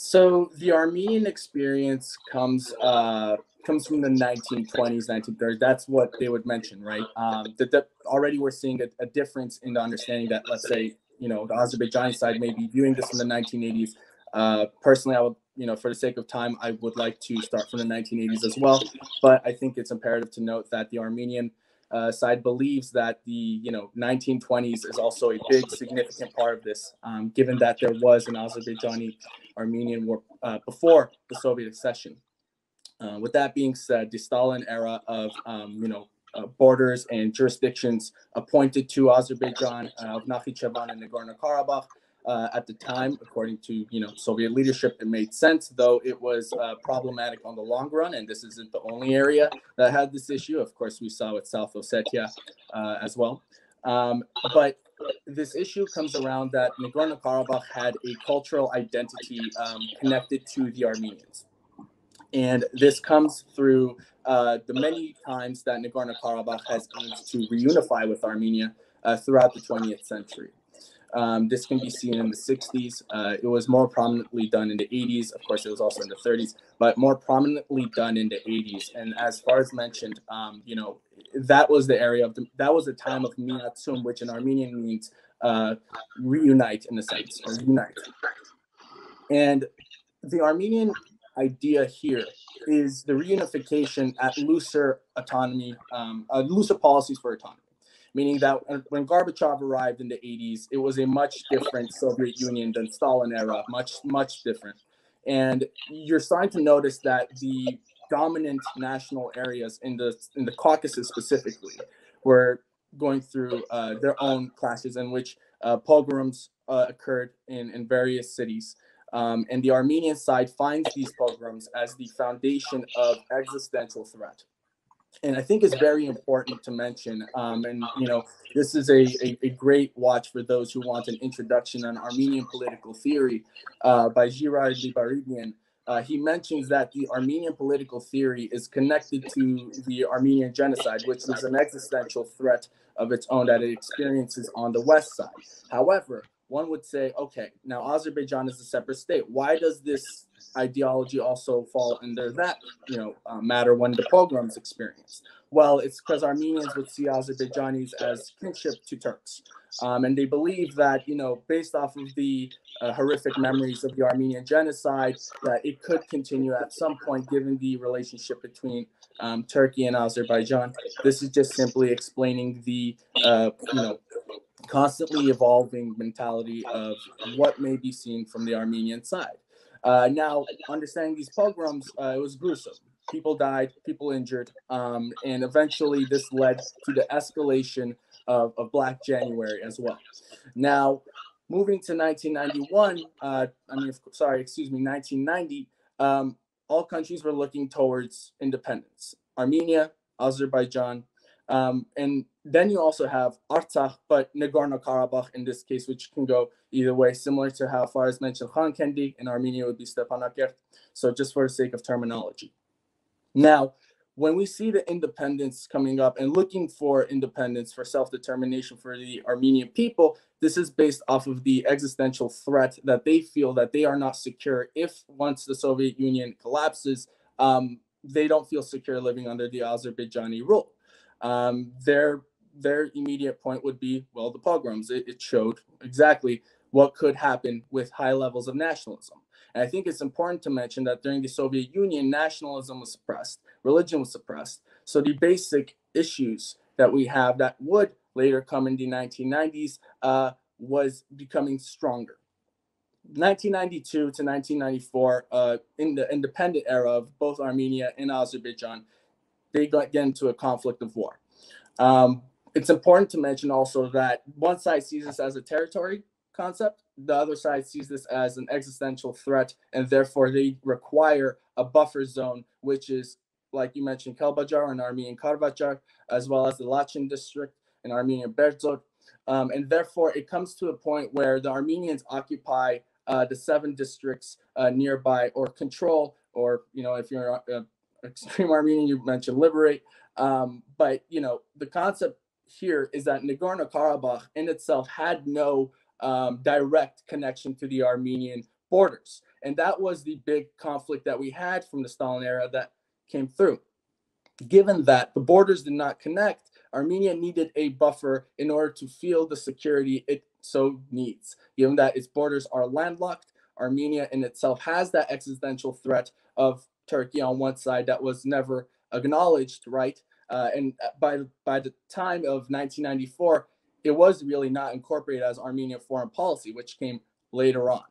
So the Armenian experience comes from the 1920s, 1930s. That's what they would mention, right? That already we're seeing a difference in the understanding that, let's say, the Azerbaijani side may be viewing this from the 1980s. Personally, I would, for the sake of time, I would like to start from the 1980s as well. But I think it's imperative to note that the Armenian side believes that the 1920s is also a big significant part of this, given that there was an Azerbaijani Armenian war before the Soviet accession. With that being said, the Stalin era of borders and jurisdictions appointed to Azerbaijan of Nakhichevan and Nagorno-Karabakh. At the time, according to Soviet leadership, it made sense, though it was problematic on the long run. And this isn't the only area that had this issue. Of course, we saw with South Ossetia as well. But this issue comes around that Nagorno-Karabakh had a cultural identity connected to the Armenians. And this comes through the many times that Nagorno-Karabakh has aimed to reunify with Armenia throughout the 20th century. This can be seen in the 60s. It was more prominently done in the 80s. Of course, it was also in the 30s, but more prominently done in the 80s. And as far as mentioned, that was the area of that was the time of Minatsum, which in Armenian means reunite in a sense, or unite. And the Armenian idea here is the reunification at looser autonomy, looser policies for autonomy. Meaning that when Gorbachev arrived in the 80s, it was a much different Soviet Union than Stalin era, much different. And you're starting to notice that the dominant national areas in the Caucasus specifically were going through their own clashes in which pogroms occurred in various cities. And the Armenian side finds these pogroms as the foundation of existential threat. And I think it's very important to mention, and this is a great watch for those who want an introduction on Armenian political theory by Girard Libaridian. He mentions that the Armenian political theory is connected to the Armenian genocide, which is an existential threat of its own that it experiences on the west side. However, one would say, okay, now Azerbaijan is a separate state. Why does this ideology also fall under that matter when the pogroms experienced? Well, it's because Armenians would see Azerbaijanis as kinship to Turks, and they believe that based off of the horrific memories of the Armenian genocide, that it could continue at some point given the relationship between Turkey and Azerbaijan. This is just simply explaining the constantly evolving mentality of what may be seen from the Armenian side. Now, understanding these pogroms, it was gruesome. People died, people injured, and eventually this led to the escalation of Black January as well. Now, moving to 1991, 1990, all countries were looking towards independence. Armenia, Azerbaijan, and then you also have Artsakh, but Nagorno-Karabakh in this case, which can go either way, similar to how Faraz mentioned Khankendi. In Armenia would be Stepanakert. So just for the sake of terminology. Now, when we see the independence coming up and looking for independence, for self-determination for the Armenian people, this is based off of the existential threat that they feel that they are not secure if once the Soviet Union collapses, they don't feel secure living under the Azerbaijani rule. Their immediate point would be, well, the pogroms. It showed exactly what could happen with high levels of nationalism. And I think it's important to mention that during the Soviet Union, nationalism was suppressed, religion was suppressed. So the basic issues that we have that would later come in the 1990s was becoming stronger. 1992 to 1994, in the independent era of both Armenia and Azerbaijan, they get into a conflict of war. It's important to mention also that one side sees this as a territory concept, the other side sees this as an existential threat, and therefore they require a buffer zone, which is, like you mentioned, Kelbajar in Armenian Karvajar, as well as the Lachin district in Armenian Berdzor. And therefore it comes to a point where the Armenians occupy the 7 districts nearby or control, or, if you're extreme Armenian, you mentioned liberate. But, the concept here is that Nagorno-Karabakh in itself had no direct connection to the Armenian borders. And that was the big conflict that we had from the Stalin era that came through. Given that the borders did not connect, Armenia needed a buffer in order to feel the security it so needs. Given that its borders are landlocked, Armenia in itself has that existential threat of Turkey on one side that was never acknowledged, right? And by the time of 1994, it was really not incorporated as Armenian foreign policy, which came later on.